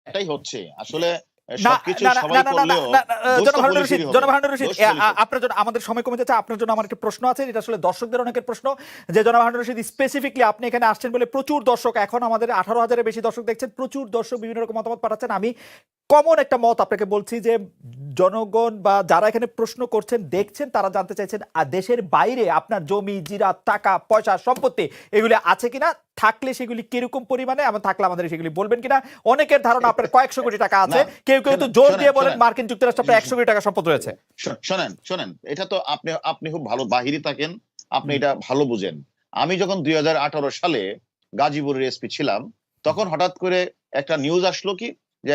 এটাই হচ্ছে আসলে না সবকিছু না না সবাই না না না করলেও না, দোষ জনাব তো হারুনুর রশিদ, পুলিশেরই হবে, জনাব হারুনুর রশিদ, দোষ পুলিশের। আপনার জন্য আমাদের সময় কমে যাচ্ছে, আপনার জন্য আমার একটা প্রশ্ন আছে, এটা আসলে দর্শকদের অনেকের প্রশ্ন, যে জনাব হারুনুর রশিদ স্পেসিফিকলি আপনি এখানে আসছেন বলে প্রচুর দর্শক, এখন আমাদের 18,000-এর বেশি দর্শক দেখছেন, প্রচুর দর্শক বিভিন্ন রকম মতামত পাঠাচ্ছেন। আমি কমন একটা মত আপনাকে বলছি যে জনগণ বা যারা এখানে প্রশ্ন করছেন দেখছেন তারা জানতে চাইছেন দেশের বাইরে আপনার জমি জিরাত টাকা পয়সা সম্পত্তি এগুলি আছে কিনা, থাকলে সেগুলি কিরকম পরিমাণে, এবং থাকলে আমাদের সেগুলি বলবেন কিনা। অনেকের ধারণা আপনার কয়েকশো কোটি টাকা আছে, না, কেউ কেউ তো শোনেন, জোর শোনেন, দিয়ে বলেন শোনেন, মার্কিন যুক্তরাষ্ট্রে আপনার 100 কোটি টাকা সম্পদ রয়েছে। শোনেন, শোনেন, এটা তো আপনি আপনি খুব ভালো বাহিরে থাকেন, আপনি হুম, এটা ভালো বুঝেন। আমি যখন 2018 সালে গাজীপুরের এসপি ছিলাম, তখন হঠাৎ করে একটা নিউজ আসলো কি, যে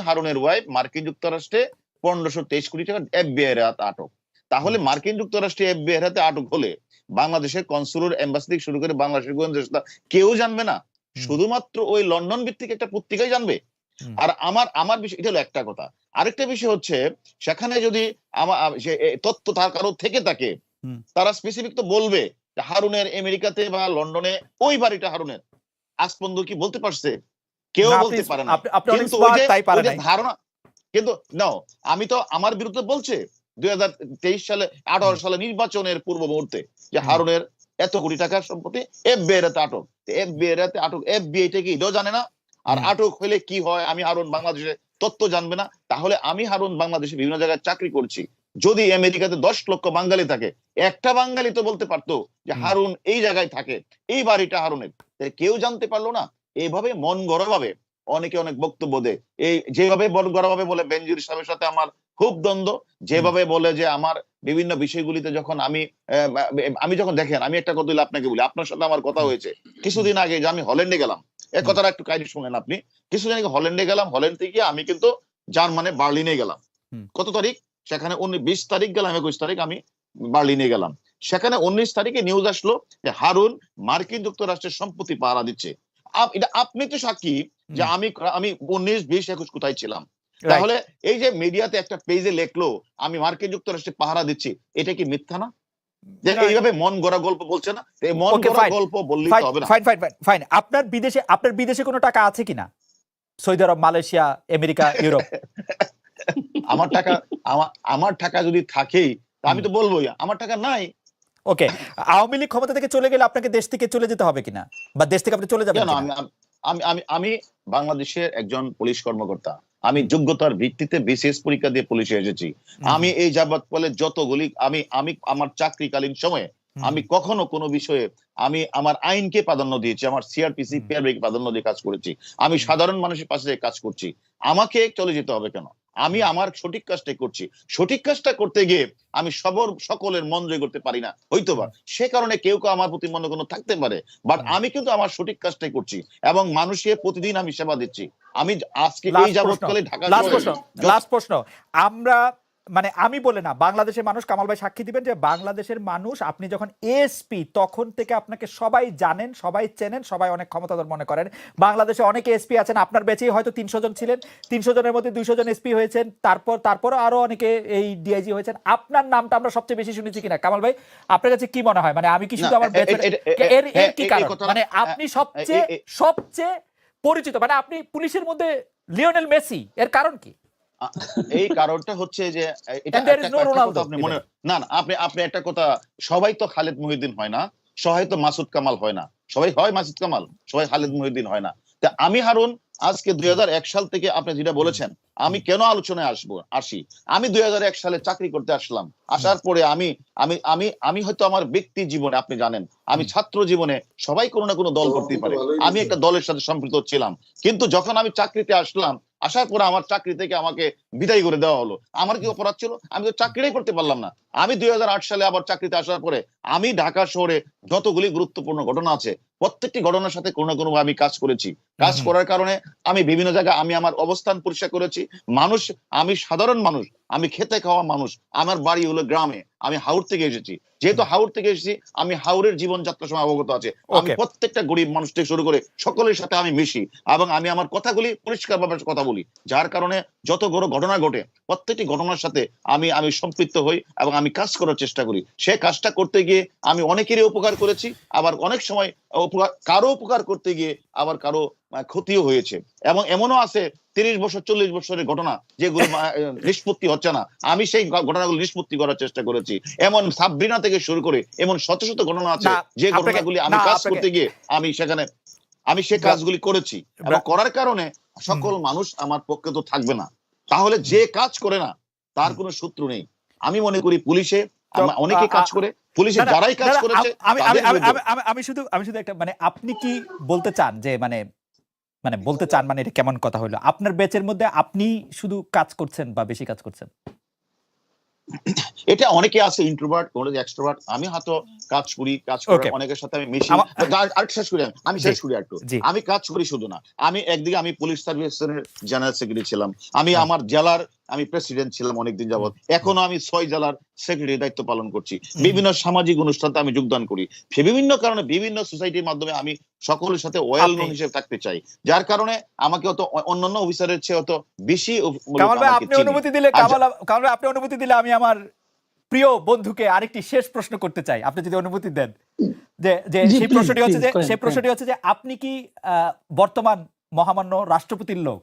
হারুনের ওয়াইফ মার্কিন যুক্তরাষ্ট্রে 1523 কোটি টাকা এফবিআই এর হাতে আটক। তাহলে হুম, মার্কিন যুক্তরাষ্ট্রে এফবিআই এর হাতে আটক হলে বাংলাদেশের কনসুলার এম্বাসি থেকে শুরু করে বাংলাদেশের গোয়েন্দা কেউ জানবে না, হুম, শুধুমাত্র ওই লন্ডন ভিত্তিক একটা পত্রিকাই জানবে। হুম, আর আমার আমার বিষয় এটা হলো একটা কথা। আরেকটা বিষয় হচ্ছে, সেখানে যদি যে তথ্য তার কারো থেকে থাকে, হুম। তারা স্পেসিফিক তো বলবে যে হারুনের আমেরিকাতে বা লন্ডনে ওই বাড়িটা হারুনের। আজ পর্যন্ত কি বলতে পারছে? কেউ না, আপনি বলতে পারে নাই। আপনি অনেক কিন্তু স্মার্ট, তাই ওই পারে যে নাই। ধারণা, কিন্তু নাও, আমি তো আমার বিরুদ্ধে বলছে 2023 সালে হুম, 18 সালে নির্বাচনের পূর্ব মুহূর্তে যে হুম, হারুনের এত কোটি টাকার সম্পত্তি এফবিআই এর হাতে আটক। এফবিআই এর হাতে আটক, এফবিআই টা কি এটাও জানে না। আর হুম, আটক হলে কি হয়, আমি হারুন বাংলাদেশে তথ্য জানবে না। তাহলে আমি হারুন বাংলাদেশে বিভিন্ন জায়গায় চাকরি করছি, যদি আমেরিকাতে 10 লক্ষ বাঙালি থাকে, একটা বাঙালি তো বলতে পারতো যে হুম, হারুন এই জায়গায় থাকে, এই বাড়িটা হারুনের। তাই কেউ জানতে পারলো না। এইভাবে মন গড়া ভাবে অনেকে অনেক বক্তব্য দেয়। এই যেভাবে মন গড়া ভাবে বলে বেনজির সাহেবের সাথে আমার খুব দ্বন্দ্ব, হুম, যেভাবে বলে যে আমার বিভিন্ন বিষয়গুলিতে যখন আমি যখন দেখেন, আমি একটা কথা আপনাকে বলি, আপনার সাথে আমার কথা হুম, হয়েছে হুম, কিছুদিন আগে, যে আমি হল্যান্ডে গেলাম। এই হুম, কথাটা একটু কাইন্ডলি শুনেন আপনি। কিছুদিন আগে হল্যান্ডে গেলাম, হল্যান্ড থেকে আমি কিন্তু জার্মানে বার্লিনে গেলাম। হুম। কত তারিখ? সেখানে 20 তারিখ গেলাম, 21 তারিখ আমি বার্লিনে গেলাম। সেখানে 19 তারিখে নিউজ আসলো যে হারুন মার্কিন যুক্তরাষ্ট্রের সম্পত্তি পাহারা দিচ্ছে। এটা আপনি তো সাক্ষী যে হুম, আমি আমি 19, 20, 21 কোথায় ছিলাম। রাইট। তাহলে এই যে মিডিয়াতে একটা পেজে লেখলো আমি মার্কিন যুক্তরাষ্ট্রে পাহারা দিচ্ছি, এটা কি মিথ্যা না? যে না, এইভাবে মন গড়া গল্প বলছে না, এই মন ওকে, গড়া ফাইন, গল্প বললেই তো ফাইন, হবে না। Fine, fine, fine, fine. আপনার বিদেশে কোনো টাকা আছে কিনা? সৌদি আরব, মালয়েশিয়া, আমেরিকা, ইউরোপ? আমার টাকা, আমার টাকা যদি থাকেই, তা আমি হুম, তো বলবোই আমার টাকা নাই। ওকে। আওয়ামী লীগ ক্ষমতা থেকে চলে গেলে আপনাকে দেশ থেকে চলে যেতে হবে কিনা, বা দেশ থেকে আপনি চলে যাবেন কেন? কিনা? আমি আমি আমি আমি বাংলাদেশের একজন পুলিশ কর্মকর্তা। আমি হুম, যোগ্যতার ভিত্তিতে বিসিএস পরীক্ষা দিয়ে পুলিশে এসেছি। হুম, আমি এই যাবৎ ফলে যতগুলি আমি আমি আমার চাকরিকালীন সময়ে হুম, আমি কখনো কোনো বিষয়ে আমি আমার আইনকে প্রাধান্য দিয়েছি, আমার সিআরপিসি হুম, পিআরবিকে প্রাধান্য দিয়ে কাজ করেছি। আমি হুম, সাধারণ মানুষের পাশে থেকে কাজ করছি। আমাকে চলে যেতে হবে কেন? আমি হুম, আমার সঠিক কাজটাই করছি। সঠিক কাজটা করতে গিয়ে আমি সকলের মন জয় করতে পারি না হয়তোবা। হুম, সে কারণে কেউ আমার প্রতি মনোক্ষুণ্ণ থাকতে পারে। বাট হুম। আমি কিন্তু আমার সঠিক কাজটাই করছি এবং মানুষকে প্রতিদিন আমি সেবা দিচ্ছি। আমি আজকে এই লাস্ট প্রশ্ন, যাবৎকালে ঢাকা লাস্ট শহরে প্রশ্ন, যত লাস্ট প্রশ্ন। আমরা, মানে আমি বলে না, বাংলাদেশের মানুষ, কামাল ভাই সাক্ষী দিবেন যে বাংলাদেশের মানুষ, আপনি যখন এসপি তখন থেকে আপনাকে সবাই জানেন, সবাই চেনেন, সবাই অনেক ক্ষমতাধর মনে করেন। বাংলাদেশে অনেক এসপি আছেন, আপনার ব্যাচেই হয়তো 300 জন ছিলেন, 300 জনের মধ্যে 200 জন এসপি হয়েছেন, তারপর আরো অনেকে এই ডিআইজি হয়েছেন। আপনার নামটা আমরা সবচেয়ে বেশি শুনেছি কিনা, কামাল ভাই? আপনার কাছে কি মনে হয়, মানে আমি কি না শুধু আমার ব্যাচের, এর এর হ্যাঁ, কি এই কারণ, কথাটা মানে আপনি সবচেয়ে সবচেয়ে পরিচিত, মানে আপনি পুলিশের মধ্যে লিওনেল মেসি, এর কারণ কি? আ- এই কারণটা হচ্ছে যে এটা এন্ড দেয়ার একটা ইজ নো একটা কথা রোনালদো আপনি মনে, ইভেন। না না, আপনি আপনি একটা কথা, সবাই তো খালেদ মহিউদ্দিন হয় না, সবাই তো মাসুদ কামাল হয় না, সবাই হয় মাসুদ কামাল, সবাই খালেদ মহিউদ্দিন হয় না। তা আমি হারুন আজকে 2001 সাল থেকে আপনি যেটা বলেছেন, আমি কেন আলোচনায় আসি, আমি 2001 সালে চাকরি করতে আসলাম। আসার পরে আমি আমি আমি আমি হয়তো আমার ব্যক্তি জীবনে, আপনি জানেন আমি ছাত্র জীবনে সবাই কোনো না কোনো দল করতেই পারে, আমি একটা দলের সাথে সম্পৃক্ত ছিলাম। কিন্তু যখন আমি চাকরিতে আসলাম, আসার পরে আমার চাকরি থেকে আমাকে বিদায় করে দেওয়া হলো। আমার কি অপরাধ ছিল? আমি তো চাকরিটাই করতে পারলাম না। আমি 2008 সালে আবার চাকরিতে আসার পরে আমি ঢাকা শহরে যতগুলি গুরুত্বপূর্ণ ঘটনা আছে, প্রত্যেকটি ঘটনার সাথে কোনো না কোনো ভাবে আমি কাজ করেছি। কাজ করার কারণে আমি বিভিন্ন জায়গায় আমি আমার অবস্থান পরিষ্কার করেছি। মানুষ, আমি সাধারণ মানুষ, আমি খেতে খাওয়া মানুষ। আমার বাড়ি হলো গ্রামে। আমি হাওড় থেকে এসেছি। যেহেতু হাওড় থেকে এসেছি, আমি হাওড়ের জীবনযাত্রার সময় অবগত আছে। আমি ওকে, প্রত্যেকটা গরিব মানুষ থেকে শুরু করে সকলের সাথে আমি মিশি এবং আমি আমার কথাগুলি পরিষ্কারভাবে কথা বলি। যার কারণে যত বড় ঘটনা ঘটে প্রত্যেকটি ঘটনার সাথে আমি আমি সম্পৃক্ত হই এবং আমি কাজ করার চেষ্টা করি। সে কাজটা করতে গিয়ে আমি অনেকেরই উপকার করেছি, আবার অনেক সময় কারো উপকার করতে গিয়ে আবার কারো ক্ষতিও হয়েছে। এবং এমনও আছে 30 বছর 40 বছরের ঘটনা যেগুলো নিষ্পত্তি হচ্ছে না, আমি সেই ঘটনাগুলো নিষ্পত্তি করার চেষ্টা করেছি। এমন সাবরিনা থেকে শুরু করে এমন শত শত ঘটনা আছে যে ঘটনাগুলি আমি কাজ করতে গিয়ে আমি সে কাজগুলি করেছি। এবং করার কারণে সকল মানুষ আমার পক্ষে তো থাকবে না, তাহলে যে কাজ করে না তার কোনো শত্রু নেই। আমি মনে করি পুলিশে অনেকে কাজ করে, পুলিশে যারাই কাজ করেছে আমি শুধু একটা মানে আপনি কি বলতে চান যে মানে বলতে চান মানে এটা কেমন কথা হলো, আপনার ব্যাচের মধ্যে আপনি শুধু কাজ করছেন বা বেশি কাজ করছেন? এটা অনেকে আছে ইন্ট্রোভার্ট, অনেকে এক্সট্রোভার্ট। আমি হয়তো কাজ করি, কাজ করার অনেকের সাথে আমি মিশি। আরেকটা শেষ করি, একটু আমি কাজ করি শুধু না, আমি একদিকে আমি পুলিশ সার্ভিসের জেনারেল সেক্রেটারি ছিলাম, আমি আমার জেলার আমি প্রেসিডেন্ট ছিলাম অনেকদিন যাবত, এখনো আমি 6 জেলার সেক্রেটারি দায়িত্ব পালন করছি। বিভিন্ন সামাজিক অনুষ্ঠানে আমি যোগদান করি, বিভিন্ন কারণে বিভিন্ন সোসাইটির মাধ্যমে আমি সকলের সাথে ওয়েল নোন হিসেবে থাকতে চাই, যার কারণে আমাকে অত অন্যান্য অফিসারের চেয়ে অত বেশি। কামাল ভাই আপনি অনুমতি দিলে আমি আমার প্রিয় বন্ধুকে আরেকটি শেষ প্রশ্ন করতে চাই, আপনি যদি অনুমতি দেন। যে সেই প্রশ্নটি হচ্ছে যে আপনি কি বর্তমান মহামান্য রাষ্ট্রপতির লোক?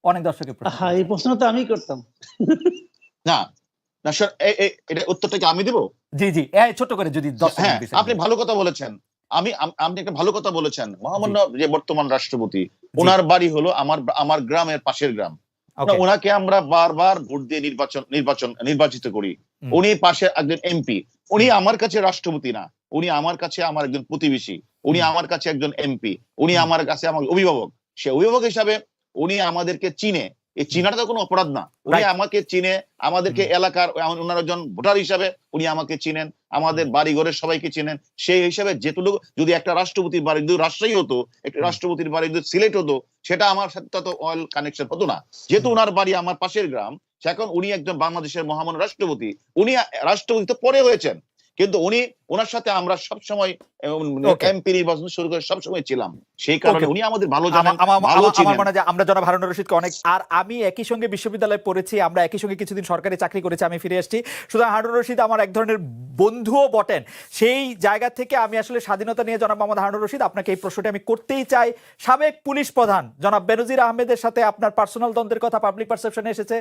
অনেক দর্শকের প্রশ্ন। হ্যাঁ, এই প্রশ্নটা আমি করতাম। না না স্যার, এটা উত্তরটা কি আমি দেব? জি জি, ছোট করে যদি আপনি ভালো কথা বলেছেন। আপনি একটা ভালো কথা বলেছেন। মহামান্য যে বর্তমান রাষ্ট্রপতি, ওনার বাড়ি হলো আমার গ্রামের পাশের গ্রাম। ওনাকে আমরা বারবার ভোট দিয়ে নির্বাচিত করি। উনি পাশে একজন এমপি। উনি আমার কাছে রাষ্ট্রপতি না, উনি আমার কাছে আমার একজন প্রতিবেশী, উনি আমার কাছে একজন এমপি, উনি আমার কাছে আমার অভিভাবক। সে অভিভাবক হিসাবে উনি আমাদেরকে চিনে, এই চিনাটা তো কোনো অপরাধ না। উনি আমাকে চিনে, আমাদেরকে এলাকার ওনার একজন ভোটার হিসাবে উনি আমাকে চিনেন, আমাদের বাড়ি ঘরের সবাইকে চিনেন। সেই হিসাবে যেটুকু যদি একটা রাষ্ট্রপতির বাড়ি যদি রাজশাহী হতো, একটা রাষ্ট্রপতির বাড়ি যদি সিলেট হতো, সেটা আমার সাথে তো অয়েল কানেকশন হতো না। যেহেতু ওনার বাড়ি আমার পাশের গ্রাম, এখন উনি একজন বাংলাদেশের মহামান্য রাষ্ট্রপতি। উনি রাষ্ট্রপতি তো পরে হয়েছেন, কিন্তু ওনার সাথে আমরা সবসময় এমপি নির্বাচন শুরু করে সবসময় ছিলাম। সেই কারণে উনি আমাদের ভালো জানেন, ভালো চিনেন। আমরা জনাব হারুনুর রশিদকে অনেক, আর আমি একই সঙ্গে বিশ্ববিদ্যালয়ে পড়েছি, আমরা একই সঙ্গে কিছুদিন সরকারি চাকরি করেছি, আমি ফিরে এসেছি। সুতরাং হারুনুর রশিদ আমার এক ধরনের বন্ধুও বটেন। সেই জায়গা থেকে আমি আসলে স্বাধীনতা নিয়ে জনাব মোহাম্মদ হারুনুর রশিদ আপনাকে এই প্রশ্নটি আমি করতেই চাই। সাবেক পুলিশ প্রধান জনাব বেনজির আহমেদের সাথে আপনার পার্সোনাল দ্বন্দ্বের কথা পাবলিক পারসেপশনে এসেছে।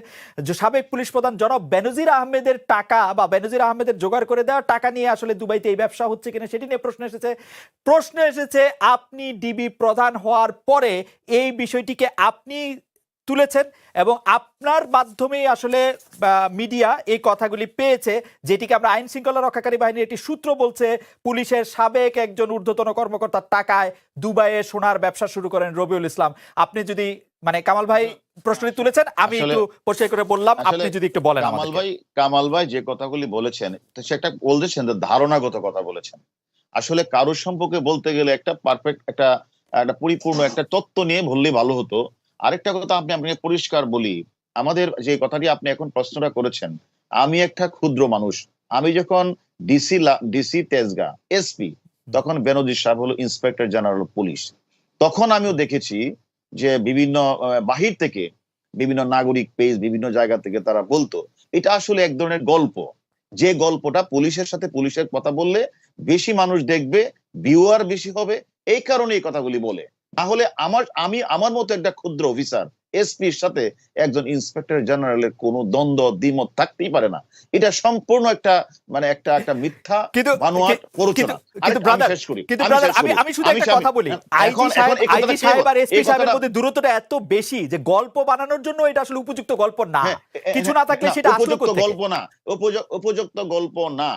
যে সাবেক পুলিশ প্রধান জনাব বেনজির আহমেদের টাকা বা বেনজির আহমেদের জোগাড় করে দেওয়া টাকা নিয়ে আসলে দুবাইতে এই ব্যবসা হচ্ছে কিনা সেটি নিয়ে প্রশ্ন এসেছে। আপনি ডিবি প্রধান হওয়ার পরে এই বিষয়টিকে আপনি তুলেছেন এবং আপনার মাধ্যমেই আসলে মিডিয়া এই কথাগুলি পেয়েছে, যেটিকে আমরা আইন শৃঙ্খলা রক্ষাকারী বাহিনীর একটি সূত্র বলছে পুলিশের সাবেক একজন ঊর্ধ্বতন কর্মকর্তার টাকায় দুবাইয়ে সোনার ব্যবসা শুরু করেন রবিউল ইসলাম। আপনি যদি মানে কামাল ভাই প্রশ্নটি তুলেছেন, আমি একটু পরিচয় করে বললাম, আপনি যদি একটু বলেন। কামাল ভাই যে কথাগুলি বলেছেন সেটা বলছেন ধারণাগত কথা বলেছেন। আসলে কারোর সম্পর্কে বলতে গেলে একটা পারফেক্ট একটা পরিপূর্ণ একটা তত্ত্ব নিয়ে বললে ভালো হতো। আরেকটা কথা আপনাকে পরিষ্কার বলি, আমাদের যে কথাটি আপনি এখন প্রশ্নটা করেছেন, আমি একটা ক্ষুদ্র মানুষ। আমি যখন ডিসি তেজগাঁ এসপি, তখন বেনজির সাহেব হলো ইন্সপেক্টর জেনারেল পুলিশ। তখন আমিও দেখেছি যে বিভিন্ন বাহির থেকে বিভিন্ন নাগরিক পেজ বিভিন্ন জায়গা থেকে তারা বলতো এটা আসলে এক ধরনের গল্প, যে গল্পটা পুলিশের সাথে পুলিশের কথা বললে বেশি মানুষ দেখবে, ভিউয়ার বেশি হবে, এই কারণে এই কথাগুলি বলে। তাহলে আমার মতো একটা ক্ষুদ্র অফিসার এসপির সাথে একজন ইন্সপেক্টর জেনারেলের কোনো দ্বন্দ্ব দ্বিমত থাকতেই পারে না। এটা সম্পূর্ণ একটা মানে একটা মিথ্যা বানোয়াট প্ররোচনা। আমি শুধু একটা কথা বলি, আইজি সাহেব আর এসপি সাহেবের মধ্যে দূরত্বটা এত বেশি যে গল্প বানানোর জন্য এটা আসলে উপযুক্ত গল্প না। কিছু না থাকলে সেটা উপযুক্ত গল্প না, উপযুক্ত গল্প না।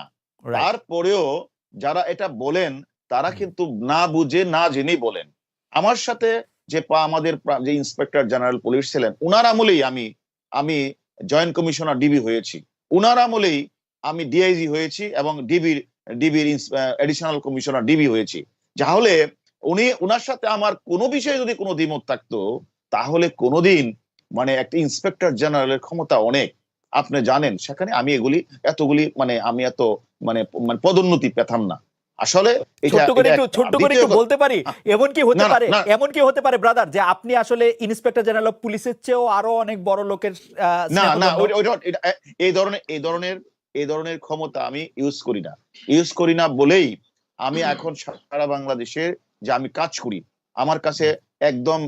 তারপরেও যারা এটা বলেন তারা কিন্তু না বুঝে না জেনেই বলেন। আমার সাথে যে আমাদের যে ইন্সপেক্টর জেনারেল পুলিশ ছিলেন, উনার আমলেই আমি জয়েন্ট কমিশনার ডিবি হয়েছি, উনার আমলেই আমি ডিআইজি হয়েছি এবং ডিবির এডিশনাল কমিশনার ডিবি হয়েছি। তাহলে উনার সাথে আমার কোনো বিষয়ে যদি কোনো দ্বিমত থাকতো, তাহলে কোনোদিন মানে একটা ইন্সপেক্টর জেনারেলের ক্ষমতা অনেক, আপনি জানেন, সেখানে আমি এতগুলি মানে আমি এত মানে পদোন্নতি পেতাম না। আসলে এটা ছোট্ট করে এটা একটু দ্বিতীয় কথা- বলতে পারি, এমন কি হতে না, না, পারে, না। এমন কি হতে পারে ব্রাদার, যে আপনি আসলে ইন্সপেক্টর জেনারেল অফ পুলিশের চেয়েও আরো অনেক বড় লোকের না, না, স্নেহধন্য? এই ধরনের ক্ষমতা আমি ইউজ করি না বলেই আমি এখন সারা বাংলাদেশে যে আমি কাজ করি, আমার কাছে একদম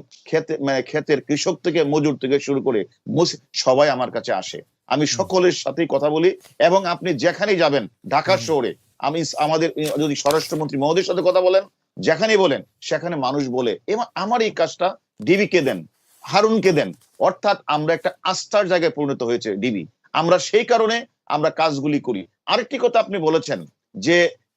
ক্ষেতের কৃষক থেকে মজুর থেকে শুরু করে সবাই আমার কাছে আসে। আমি সকলের সাথেই কথা বলি, এবং আপনি যেখানেই যাবেন ঢাকা শহরে, আমাদের যদি স্বরাষ্ট্রমন্ত্রী মহোদয়ের সাথে কথা বলেন, যেখানেই বলেন সেখানে মানুষ বলে, এবং আমার এই কাজটা ডিবি কে দেন, হারুনকে দেন। অর্থাৎ আমরা একটা আস্থার জায়গায় পরিণত হয়েছে ডিবি, আমরা সেই কারণে আমরা কাজগুলি করি। আরেকটি কথা আপনি বলেছেন যে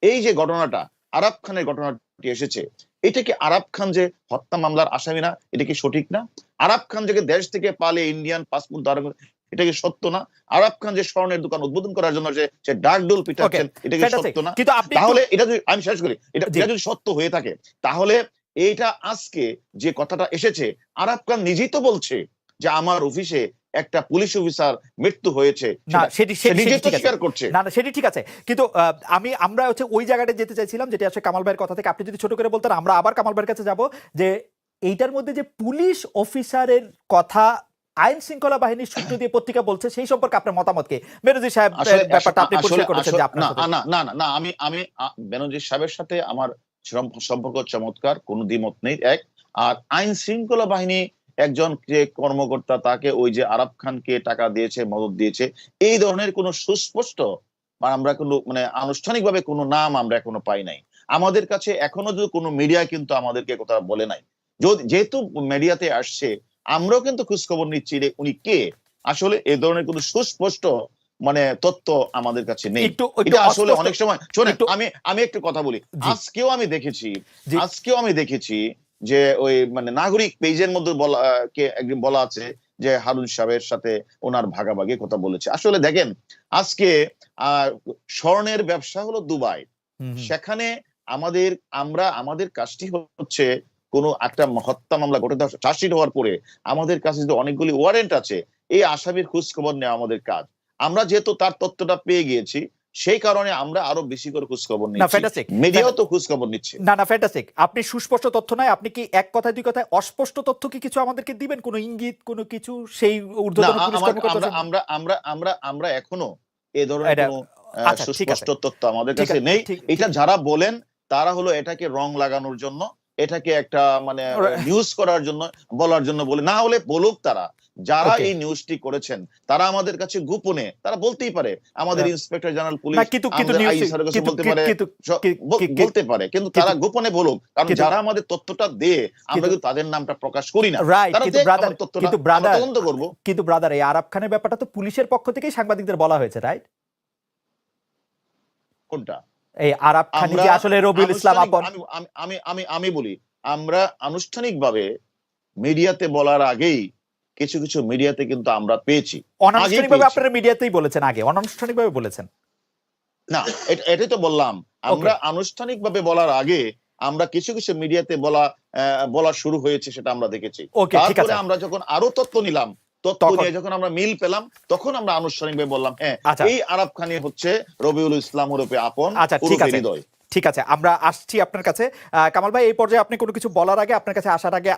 এই যে ঘটনাটা, আরাব খানের ঘটনাটি এসেছে, এটা কি আরাব খান যে হত্যা মামলার আসামি না? এটা কি সঠিক না? আরাব খান যে দেশ থেকে পালিয়ে ইন্ডিয়ান পাসপোর্ট ধারণ করে, এটা কি সত্য না? আরাব খান যে স্বর্ণের দোকান উদ্বোধন করার জন্য সে ডাকডোল পিটাচ্ছেন, এটা কি সত্য না? কিন্তু আপনি তাহলে এটা যদি আমি শেষ করি, এটা জি। যদি সত্য হয়ে থাকে, তাহলে এইটা আজকে যে কথাটা এসেছে, আরাব খান নিজেই তো বলছে যে আমার অফিসে একটা পুলিশ অফিসার মৃত্যু হয়েছে, না, সে নিজেই তো স্বীকার করছে। না, সেটি ঠিক আছে, কিন্তু আমরা হচ্ছে ওই জায়গাটা যেতে চাইছিলাম, যেটা আসলে কামাল ভাইয়ের কথা থেকে আপনি যদি ছোট করে বলতেন, আমরা আবার কামাল ভাইয়ের কাছে যাব, যে এইটার মধ্যে যে পুলিশ অফিসারের কথা আইন শৃঙ্খলা বাহিনীর সূত্র দিয়ে পত্রিকা বলছে, সেই সম্পর্কে আপনার মতামত কি? বেনজির সাহেব, ব্যাপারটা আপনি পরিষ্কার করেছেন যে আপনার সাথে। না, আমি বেনজির সাহেবের সাথে আমার সম্পর্ক চমৎকার, কোনো দ্বিমত নেই। আর আইন শৃঙ্খলা বাহিনী একজন যে কর্মকর্তা, তাকে ওই যে আরাব খানকে টাকা দিয়েছে, মদত দিয়েছে, এই ধরনের কোনো সুস্পষ্ট বা আমরা কোনো আনুষ্ঠানিকভাবে কোনো নাম আমরা এখনো পাই নাই। আমাদের কাছে এখনো যদি কোনো মিডিয়া কিন্তু আমাদেরকে কথা বলে নাই। যেহেতু মিডিয়াতে আসছে, আমরাও কিন্তু খোঁজ খবর নিচ্ছি যে উনি কে। আসলে এ ধরনের কোনো সুস্পষ্ট তথ্য আমাদের কাছে নেই। এটা আসলে অনেক সময় শোনেন, আমি একটু কথা বলি। আজকেও আমি দেখেছি যে ওই নাগরিক পেজের মধ্যে একদিন বলা আছে যে হারুন সাহেবের সাথে ওনার ভাগাভাগি কথা বলেছে। আসলে দেখেন, আজকে স্বর্ণের ব্যবসা হলো দুবাই, সেখানে আমাদের কাজটি হচ্ছে কোন একটা হত্যা মামলা ঘটে চার্জশিট হওয়ার পরে আমাদের কাছে যে অনেকগুলি ওয়ারেন্ট আছে, এই আসামির খোঁজ খবর নেওয়া আমাদের কাজ। আমরা যেহেতু তার তথ্যটা পেয়ে গিয়েছি, সেই কারণে আমরা আরো বেশি করে খোঁজ খবর নিচ্ছি, মিডিয়াও তো খোঁজ খবর নিচ্ছে। না, ফ্যান্টাস্টিক। আপনি সুস্পষ্ট তথ্য নয়, আপনি কি এক কথায় দুই কথায় অস্পষ্ট তথ্য কি কিছু আমাদেরকে দিবেন, কোনো ইঙ্গিত, কোনো কিছু সেই ঊর্ধ্বতন পুলিশ কর্মকর্তা? আমরা এখনো এ ধরনের কোনো আচ্ছা, ঠিক আছে, সুস্পষ্ট তথ্য আমাদের কাছে নেই। এটা যারা বলেন তারা হলো এটাকে রং লাগানোর জন্য, এটাকে একটা নিউজ করার জন্য, বলার জন্য বলে। না হলে বলুক তারা, যারা এই নিউজটি করেছেন তারা আমাদের কাছে গোপনে তারা বলতেই পারে, আমাদের ইন্সপেক্টর জেনারেল পুলিশ বলতে পারে, কিন্তু তারা গোপনে বলুক, কারণ যারা আমাদের তথ্যটা দেয় আমরা কিন্তু তাদের নামটা প্রকাশ করি না। তদন্ত করবো। কিন্তু ব্রাদার, এই আরাব খানের ব্যাপারটা তো পুলিশের পক্ষ থেকেই সাংবাদিকদের বলা হয়েছে, রাইট? কোনটা? এই আরাব খান যে আসলে রবিউল ইসলাম আপন। আমি বলি, আমরা আনুষ্ঠানিকভাবে মিডিয়াতে বলার আগেই কিছু কিছু মিডিয়াতে কিন্তু আমরা পেয়েছি। অনানুষ্ঠানিকভাবে আপনারা মিডিয়াতেই বলেছেন, আগে অনানুষ্ঠানিকভাবে বলেছেন না? এটাই তো বললাম, আমরা আনুষ্ঠানিকভাবে বলার আগে আমরা কিছু কিছু মিডিয়াতে বলা শুরু হয়েছে, সেটা আমরা দেখেছি। তারপরে আমরা যখন আরো তথ্য নিলাম, তথ্য নিয়ে যখন আমরা মিল পেলাম, তখন আমরা আনুষ্ঠানিকভাবে বললাম, হ্যাঁ, এই আরাব খানই হচ্ছে রবিউল ইসলাম ওরফে আপন। আচ্ছা, ঠিক আছে, আমরা আসছি আপনার কাছে। কামাল ভাই, এই পর্যায়ে আপনি কোনো কিছু বলার আগে, আপনার কাছে আসার আগে